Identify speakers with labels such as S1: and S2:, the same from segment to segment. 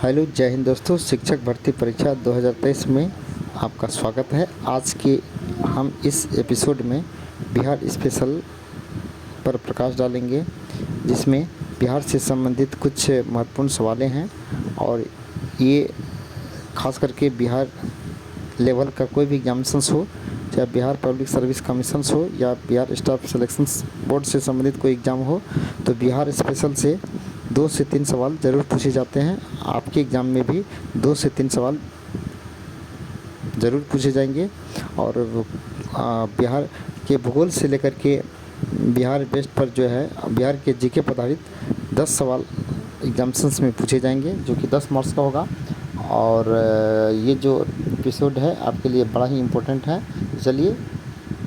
S1: Hello, जय हिंद दोस्तों। शिक्षक भर्ती परीक्षा 2023 में आपका स्वागत है। आज के हम इस एपिसोड में बिहार स्पेशल पर प्रकाश डालेंगे, जिसमें बिहार से संबंधित कुछ महत्वपूर्ण सवालें हैं और ये खास करके बिहार लेवल का कोई भी एग्जामिनेशंस हो, चाहे बिहार पब्लिक सर्विस कमीशंस हो या बिहार स्टाफ सिलेक्शंस बोर्ड से संबंधित कोई एग्ज़ाम हो, तो बिहार स्पेशल से 2 से 3 सवाल ज़रूर पूछे जाते हैं। आपके एग्ज़ाम में भी 2 से 3 सवाल ज़रूर पूछे जाएंगे। और बिहार के भूगोल से लेकर के बिहार बेस्ट पर जो है बिहार के जीके पर आधारित 10 सवाल एग्जामिनेशंस में पूछे जाएंगे, जो कि 10 मार्क्स का होगा। और ये जो एपिसोड है आपके लिए बड़ा ही इम्पोर्टेंट है। चलिए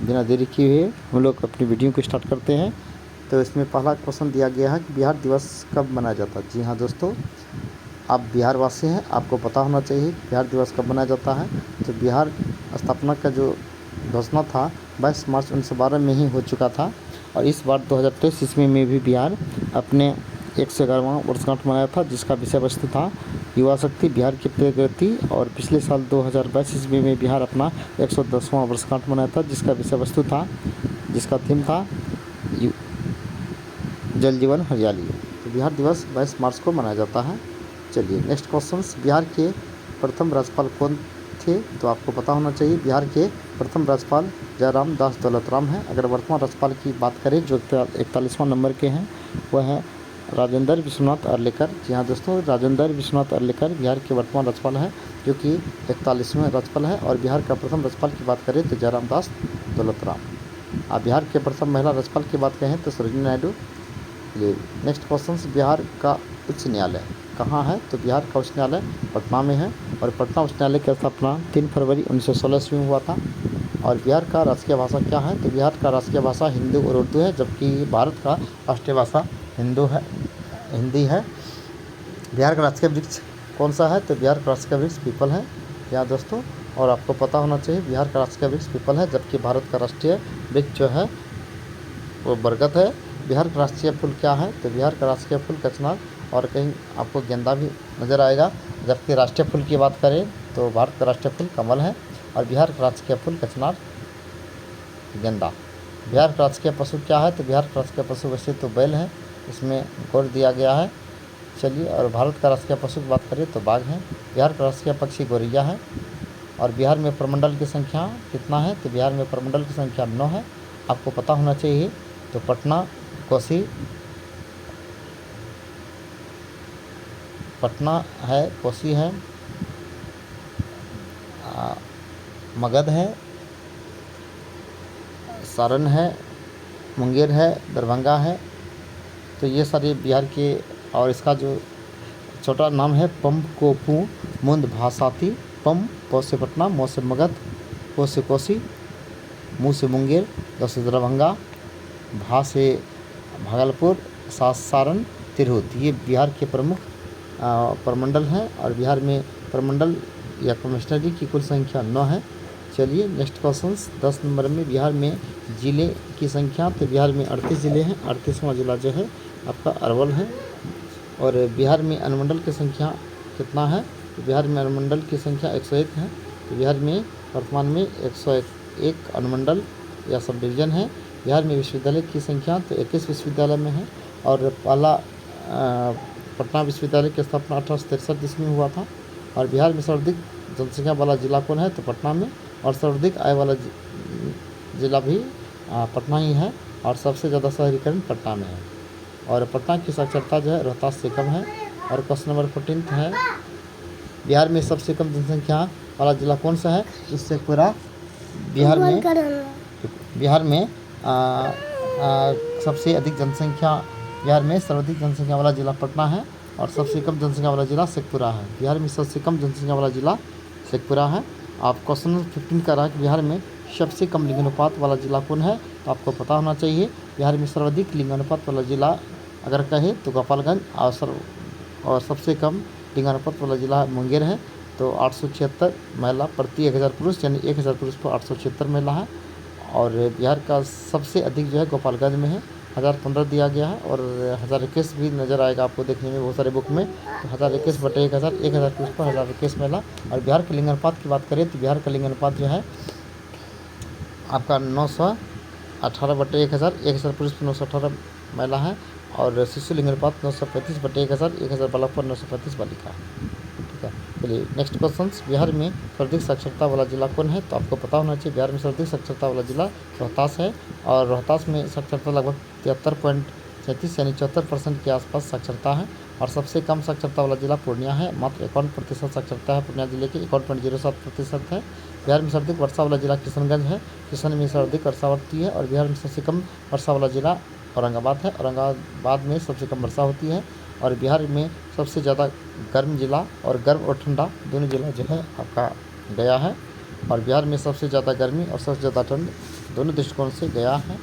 S1: बिना देरी किए हुए हम लोग अपनी वीडियो को स्टार्ट करते हैं। तो इसमें पहला क्वेश्चन दिया गया है कि बिहार दिवस कब मनाया जाता है। जी हाँ दोस्तों, आप बिहार वासी हैं, आपको पता होना चाहिए बिहार दिवस कब मनाया जाता है। तो बिहार स्थापना का जो घोषणा था 22 मार्च 1912 में ही हो चुका था। और इस बार 2023 ईस्वी में भी बिहार अपने 111वां वर्षगांठ मनाया था, जिसका विषय वस्तु था युवा शक्ति बिहार की प्रगति। और पिछले साल 2022 ईस्वी में बिहार अपना 110वां वर्षगांठ मनाया था, जिसका विषय वस्तु था, जिसका थीम था जल जीवन हरियाली। तो बिहार दिवस 22 मार्च को मनाया जाता है। चलिए नेक्स्ट क्वेश्चन, बिहार के प्रथम राज्यपाल कौन थे। तो आपको पता होना चाहिए बिहार के प्रथम राज्यपाल जयराम दास दौलतराम हैं। अगर वर्तमान राज्यपाल की बात करें जो 41वां नंबर के हैं, वह हैं राजेंद्र विश्वनाथ अर्लेकर। जी हाँ दोस्तों, राजेंद्र विश्वनाथ अर्लेकर बिहार के वर्तमान राज्यपाल हैं, जो कि 41वें राज्यपाल हैं। और बिहार का प्रथम राज्यपाल की बात करें तो जयराम दास दौलतराम। आप बिहार के प्रथम महिला राज्यपाल की बात करें तो सरोजिनी नायडू। ये नेक्स्ट क्वेश्चन, बिहार का उच्च न्यायालय कहाँ है। तो बिहार का उच्च न्यायालय पटना में है। और पटना उच्च न्यायालय की स्थापना 3 फरवरी 1916 ईस्वी में हुआ था। और बिहार का राजकीय भाषा क्या है। तो बिहार का राजकीय भाषा हिंदी और उर्दू है, जबकि भारत का राष्ट्रीय भाषा हिंदी है। बिहार का राजकीय वृक्ष कौन सा है। तो बिहार का राजकीय वृक्ष पीपल है। या दोस्तों, और आपको पता होना चाहिए बिहार का राजकीय वृक्ष पीपल है, जबकि भारत का राष्ट्रीय वृक्ष जो है वो बरगद है। बिहार का राष्ट्रीय फूल क्या है। तो बिहार का राष्ट्रीय फूल कचनार, और कहीं आपको गेंदा भी नज़र आएगा। जबकि राष्ट्रीय फूल की बात करें तो भारत का राष्ट्रीय फूल कमल है, और बिहार का राजकीय फूल कचनार, गेंदा। बिहार का राजकीय पशु क्या है। तो बिहार का राजकीय पशु वैसे तो बैल है, इसमें गौर दिया गया है। चलिए, और भारत का राजकीय पशु की बात करें तो बाघ है। बिहार का राजकीय पक्षी गौरैया है। और बिहार में प्रमंडल की संख्या कितना है। तो बिहार में प्रमंडल की संख्या 9 है। आपको पता होना चाहिए। तो पटना, कोसी, पटना है, कोसी है, मगध है, सारण है, मुंगेर है, दरभंगा है। तो ये सारे बिहार के, और इसका जो छोटा नाम है पम कोपू मुंद भासाती। पम प से पटना, मो से मगध, को से कोसी, मु से मुंगेर, द से दरभंगा, भा से भागलपुर, सारण, तिरहुत। ये बिहार के प्रमुख प्रमंडल हैं। और बिहार में प्रमंडल या कमिश्नरी की कुल संख्या 9 है। चलिए नेक्स्ट क्वेश्चन, 10 नंबर में बिहार में ज़िले की संख्या। तो बिहार में 38 ज़िले हैं। 38वां ज़िला जो है आपका अरवल है। और बिहार में अनुमंडल की संख्या कितना है। तो बिहार में अनुमंडल की संख्या 101 है। तो बिहार में वर्तमान में 101 अनुमंडल या सब डिवीज़न है। बिहार में विश्वविद्यालय की संख्या तो 21 विश्वविद्यालय में है। और पहला पटना विश्वविद्यालय की स्थापना 1863 ईस्वी में हुआ था। और बिहार में सर्वाधिक जनसंख्या वाला जिला कौन है। तो पटना में। और सर्वाधिक आय वाला जिला भी पटना ही है। और सबसे ज़्यादा शहरीकरण पटना में है। और पटना की साक्षरता जो है रोहतास से कम है। और क्वेश्चन नंबर 14 है, बिहार में सबसे कम जनसंख्या वाला जिला कौन सा है। इससे पूरा बिहार में सबसे अधिक जनसंख्या, बिहार में सर्वाधिक जनसंख्या वाला जिला पटना है। और सबसे कम जनसंख्या वाला जिला शेखपुरा है। बिहार में सबसे कम जनसंख्या वाला जिला शेखपुरा है। आप क्वेश्चन नंबर 15 का रहा कि बिहार में सबसे कम लिंगानुपात वाला जिला कौन है। तो आपको पता होना चाहिए बिहार में सर्वाधिक लिंगानुपात वाला जिला अगर कहे तो गोपालगंज, और सबसे कम लिंगानुपात वाला जिला मुंगेर है। तो 876 महिला प्रति 1000 पुरुष, यानी 1000 पुरुष पर 876 महिला है। और बिहार का सबसे अधिक जो है गोपालगंज में है। 1015 दिया गया है और 1021 भी नज़र आएगा आपको देखने में बहुत सारे बुक में। तो 1021/1000 1000 पुरुष पर 1021 महिला। और बिहार के लिंग अनुपात की बात करें तो बिहार का लिंग अनुपात जो है आपका 918/1000 1000 पुरुष पर 918 महिला है। और शिशु लिंग अनुपात 935/1000 1000 बालक पर 935 बालिका है। ठीक है, चलिए नेक्स्ट क्वेश्चन। बिहार में सर्वाधिक साक्षरता वाला जिला कौन है? तो आपको पता होना चाहिए बिहार में सर्वाधिक साक्षरता वाला जिला रोहतास है। और रोहतास में साक्षरता लगभग 73.37 यानी 74% के आसपास साक्षरता है। और सबसे कम साक्षरता वाला जिला पूर्णिया है, मात्र 51% साक्षरता है पूर्णिया जिले की, 51.07% है। बिहार में सर्वाधिक वर्षा वाला जिला किशनगंज है, किशन में सर्वाधिक वर्षा होती है। और बिहार में सबसे कम वर्षा वाला जिला औरंगाबाद है, औरंगाबाद में सबसे कम वर्षा होती है। और बिहार में सबसे ज़्यादा गर्म जिला और गर्म और ठंडा दोनों जिला जो है आपका गया है। और बिहार में सबसे ज़्यादा गर्मी और सबसे ज़्यादा ठंड दोनों दृष्टिकोण से गया है।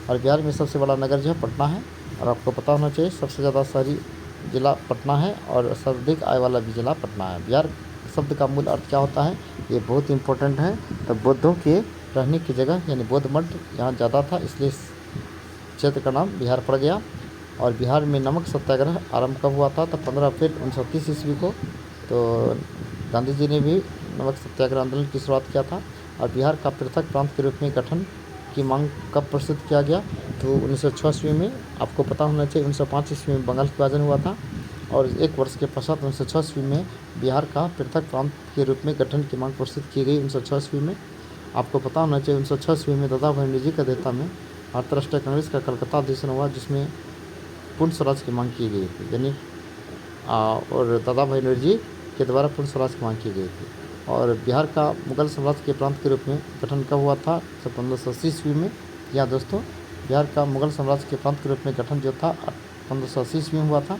S1: और बिहार में सबसे बड़ा नगर जो है पटना है। और आपको पता होना चाहिए सबसे ज़्यादा शहरी जिला पटना है और सर्वाधिक आय वाला भी जिला पटना है। बिहार शब्द का मूल अर्थ क्या होता है, ये बहुत इंपॉर्टेंट है। तो बुद्धों के रहने की जगह यानी बौद्ध मठ यहाँ ज़्यादा था, इसलिए क्षेत्र का नाम बिहार पड़ गया। और बिहार में नमक सत्याग्रह आरंभ कब हुआ था? तो 15 अप्रैल 1930 ईस्वी को। तो गांधी जी ने भी नमक सत्याग्रह आंदोलन की शुरुआत किया था। और बिहार का पृथक प्रांत के रूप में गठन की मांग कब प्रस्तुत किया गया? तो 1906 ईस्वी में। आपको पता होना चाहिए 1905 ईस्वी में बंगाल का विभाजन हुआ था। और एक वर्ष के पश्चात 1906 ईस्वी में बिहार का पृथक प्रांत के रूप में गठन की मांग प्रस्तुत की गई 1906 ईस्वी में। आपको पता होना चाहिए 1906 ईस्वी में दादा भाई नौरोजी की अध्यक्षता में भारतीय राष्ट्रीय कांग्रेस का कलकत्ता अधिवेशन हुआ, जिसमें पूर्ण स्वराज की मांग की गई थी, यानी और दादा भाई नौरोजी के द्वारा पूर्ण स्वराज की मांग की गई थी। और बिहार का मुगल साम्राज्य के प्रांत के रूप में गठन कब हुआ था? 1580 ईस्वी में। या दोस्तों, बिहार का मुगल साम्राज्य के प्रांत के रूप में गठन जो था 1580 ईस्वी में हुआ था।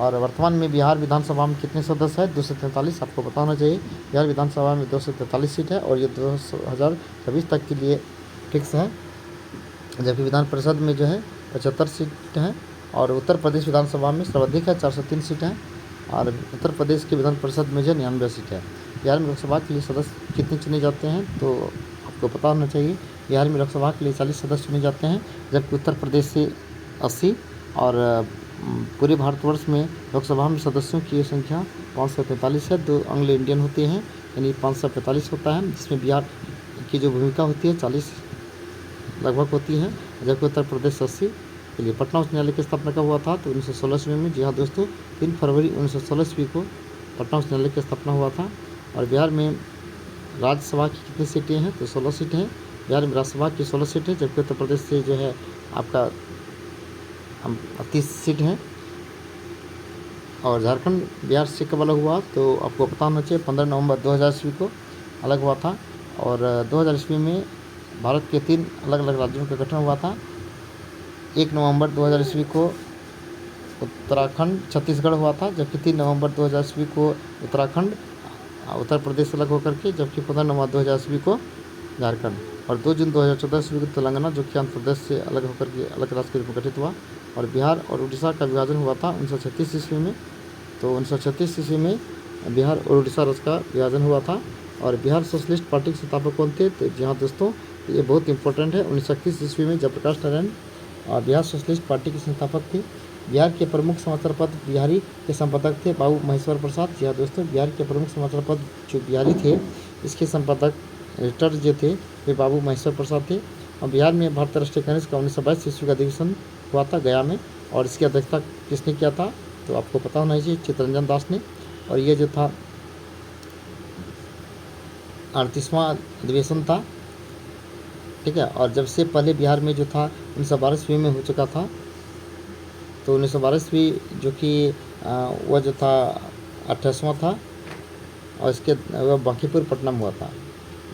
S1: और वर्तमान में बिहार विधानसभा में कितने सदस्य हैं? 243। आपको पता होना चाहिए बिहार विधानसभा में 243 सीट है और ये 2026 तक के लिए फिक्स है। जबकि विधान परिषद में जो है 75 सीट हैं। और उत्तर प्रदेश विधानसभा में सर्वाधिक है, 403 सीट हैं। और उत्तर प्रदेश के विधान परिषद में जो 99 सीट है। बिहार में लोकसभा के लिए सदस्य कितने चुने जाते हैं? तो आपको पता होना चाहिए बिहार में लोकसभा के लिए 40 सदस्य चुने जाते हैं, जबकि उत्तर प्रदेश से 80। और पूरे भारतवर्ष में लोकसभा में सदस्यों की संख्या 543 है। 2 एंग्लो इंडियन होते हैं, यानी 545 होता है, जिसमें बिहार की जो भूमिका होती है 40 लगभग होती है, जबकि उत्तर प्रदेश 80 के लिए। पटना उच्च न्यायालय की स्थापना कब हुआ था? तो 1916 ईस्वी में। जी हाँ दोस्तों, 3 फरवरी 1916 ईस्वी को पटना उच्च न्यायालय की स्थापना हुआ था। और बिहार में राज्यसभा की कितनी सीटें हैं? तो 16 सीटें हैं। बिहार में राज्यसभा की 16 सीटें, जबकि उत्तर प्रदेश से जो है आपका 30 सीट हैं। और झारखंड बिहार से कब अलग हुआ? तो आपको पता होना चाहिए 15 नवंबर 2000 ईस्वी को अलग हुआ था। और 2000 ईस्वी में भारत के 3 अलग अलग राज्यों का गठन हुआ था। 1 नवंबर 2000 ईस्वी को उत्तराखंड छत्तीसगढ़ हुआ था, जबकि 3 नवंबर 2000 ईस्वी को उत्तराखंड उत्तर प्रदेश अलग होकर के, जबकि 15 नवंबर 2000 ईस्वी को झारखंड। और 2 जून 2014 ईस्वी को तेलंगाना, जो कि आंध्र प्रदेश से अलग होकर के अलग राज्य के रूप में गठित हुआ। और बिहार और उड़ीसा का विभाजन हुआ था 1936 ईस्वी में। तो 1936 ईस्वी में बिहार और उड़ीसा राज्य का विभाजन हुआ था। और बिहार सोशलिस्ट पार्टी के संस्थापक कौन थे? तो जी हाँ दोस्तों, ये बहुत इंपॉर्टेंट है। 1931 ईस्वी में जयप्रकाश नारायण बिहार सोशलिस्ट पार्टी के संस्थापक थे। बिहार के प्रमुख समाचार पत्र बिहारी के संपादक थे बाबू महेश्वर प्रसाद। जी हाँ दोस्तों, बिहार के प्रमुख समाचार पत्र जो बिहारी थे, इसके संपादक एडिटर जो थे वे बाबू महेश्वर प्रसाद थे। और बिहार में भारतीय राष्ट्रीय कांग्रेस का 1922 ईस्वी का अधिवेशन हुआ था गया में। और इसकी अध्यक्षता किसने किया था? तो आपको पता होना चाहिए चित्तरंजन दास ने। और ये जो था 38वां अधिवेशन था, ठीक है। और जब से पहले बिहार में जो था 1912 ईस्वी में हो चुका था। तो 1912 ईस्वी जो कि वह जो था 28वां था। और इसके वह बांकीपुर पटना में हुआ था,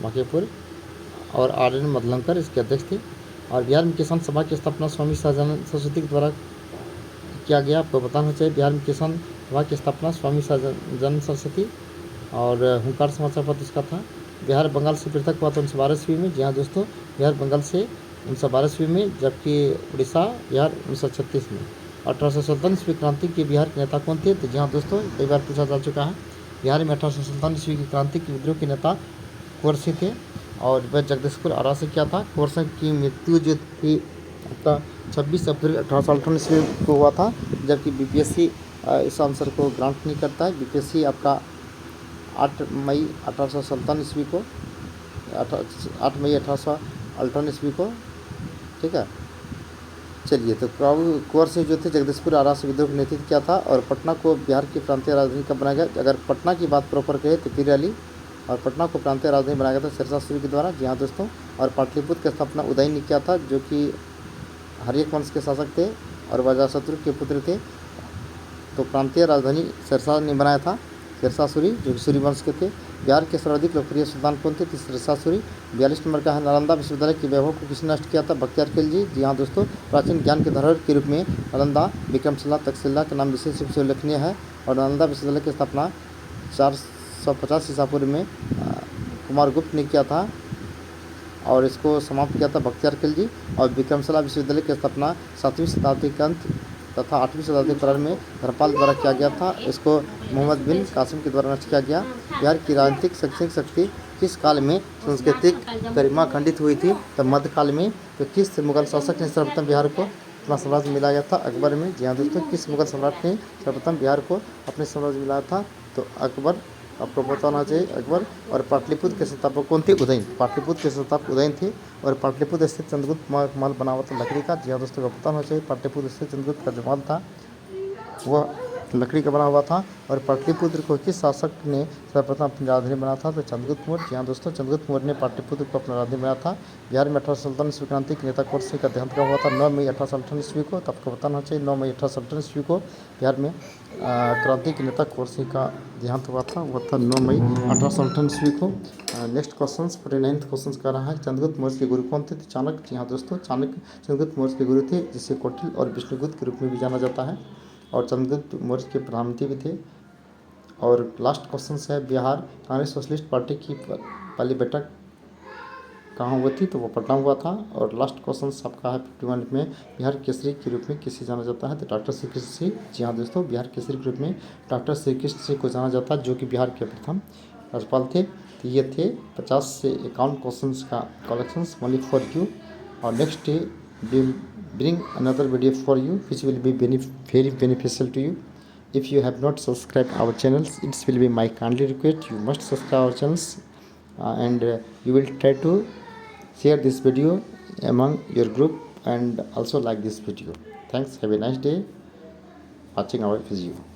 S1: बांकीपुर। और आर.एन. मदलंकर इसके अध्यक्ष थे। और बिहार में किसान सभा की स्थापना स्वामी सहजानंद सरस्वती के द्वारा किया गया। आपको बताना चाहिए बिहार में किसान सभा की स्थापना स्वामी सहजानंद सरस्वती और हुंकार समाचार पत्र इसका था। बिहार बंगाल से पृथक हुआ था 1912 ईस्वी में। जी हाँ दोस्तों, बिहार बंगाल से 1912 ईस्वी में, जबकि उड़ीसा बिहार 1936 में। 1857 ईस्वी क्रांति के बिहार के नेता कौन थे? तो जी हाँ दोस्तों, कई बार पूछा जा चुका है। बिहार में 1857 ईस्वी की क्रांति के विद्रोह के नेता कुंवर सिंह थे और वह जगदीशपुर आरा से किया था। कुंवर सिंह की मृत्यु जो थी आपका 26 अप्रैल 1858 ईस्वी को हुआ था, जबकि बीपीएससी इस आंसर को ग्रांट नहीं करता है। बीपीएससी आपका 8 मई 1857 ईस्वी को 8 मई 1858 ईस्वी को, ठीक है। चलिए, तो कुंवर सिंह जो थे जगदीशपुर आरा से विद्रोह का नेतृत्व किया था, और पटना को बिहार की प्रांतीय राजधानी कब बनाया गया? अगर पटना की बात प्रॉपर करें तो पीर अली, और पटना को प्रांतीय राजधानी बनाया गया था शेरशाह सूरी के द्वारा। जी हाँ दोस्तों। और पाटलिपुत्र की स्थापना उदय ने किया था, जो कि हर्यक वंश के शासक थे और अजातशत्रु के पुत्र थे। तो प्रांतीय राजधानी शेरशाह ने बनाया था, शेरशाह सूरी, जो कि सूरी वंश के थे। बिहार के सर्वाधिक लोकप्रिय सुल्तान कौन थे? तो शेरशाह सूरी। 42 नंबर का है, नालंदा विश्वविद्यालय के वैभव को किसने नष्ट किया था? बख्तियार खिलजी। जी हाँ दोस्तों। प्राचीन ज्ञान के धरोहर के रूप में नालंदा, विक्रमशिला, तक्षशिला का नाम विशेष रूप से उल्लेखनीय है। और नालंदा विश्वविद्यालय की स्थापना 450 ईसा पूर्व में कुमारगुप्त ने किया था, और इसको समाप्त किया था बख्तियार खिलजी। और विक्रमशिला विश्वविद्यालय की स्थापना 7वीं शताब्दी के अंत तथा 8वीं शताब्दी के प्रारंभ में धर्मपाल द्वारा किया गया था। इसको मोहम्मद बिन कासिम के द्वारा नष्ट किया गया। बिहार की राजनीतिक शैक्षणिक शक्ति किस काल में सांस्कृतिक गरिमा खंडित हुई थी? तो मध्यकाल में। तो किस मुगल शासक ने सर्वप्रथम बिहार को अपना साम्राज्य मिलाया गया था? अकबर में। जी हाँ दोस्तों। किस मुगल सम्राट ने सर्वप्रथम बिहार को अपने साम्राज्य मिलाया था? तो अकबर। आपको बताना चाहिए अकबर। और पाटलिपुत्र के संस्थापक कौन थे? उदयन। पाटलिपुत्र के संस्थापक उदयन थे। और पाटलिपुत्र स्थित चंद्रगुप्त महल बना हुआ था लकड़ी का। जी हाँ दोस्तों, को पता होना चाहिए पाटलिपुत्र स्थित चंद्रगुप्त का जो महल था वह लकड़ी का बना हुआ था। और पाटलिपुत्र को किस शासक ने सर्वप्रथम अपनी राजधानी बनाया था? तो चंद्रगुप्त मौर्य। जी हाँ दोस्तों, चंद्रगुप्त मौर्य ने पाटलिपुत्र को अपना राजधानी बनाया था। बिहार में 1857 ईस्वी क्रांति के नेता कुंवर सिंह का देहांत कब हुआ था? 9 मई 1858 ईस्वी को। तो आपको बताना चाहिए 9 मई 1858 ईस्वी को बिहार में क्रांति के नेता कुंवर सिंह का देहांत हुआ था। वह था 9 मई 1858 ईस्वी को। नेक्स्ट क्वेश्चन 49th क्वेश्चन कर रहा है, चंद्रगुप्त मौर्य के गुरु कौन थे? तो चाणक्य। जी हाँ दोस्तों, चाणक्य चंद्रगुप्त मौर्य के गुरु थे, जिसे कौटिल्य और विष्णुगुप्त के रूप में भी जाना जाता है। और चंद्रगुप्त मौर्य के प्रधानमंत्री भी थे। और लास्ट क्वेश्चन है, बिहार कांग्रेस सोशलिस्ट पार्टी की पहली बैठक कहाँ हुई थी? तो वो पटना हुआ था। और लास्ट क्वेश्चन आपका है 51 में, बिहार केसरी के रूप में किसे जाना जाता है? तो डॉक्टर श्री कृष्ण सिंह। जी हाँ दोस्तों, बिहार केसरी के रूप में डॉक्टर श्री कृष्ण सिंह को जाना जाता है, जो कि बिहार के प्रथम राज्यपाल थे। तो ये थे 50 से 51 क्वेश्चन का कलेक्शन ओनली फॉर यू। और next day will bring another video for you which will be very beneficial to you. If you have not subscribed our channels, it will be my kindly request you must subscribe our channels, and you will try to share this video among your group and also like this video. Thanks. Have a nice day watching our video.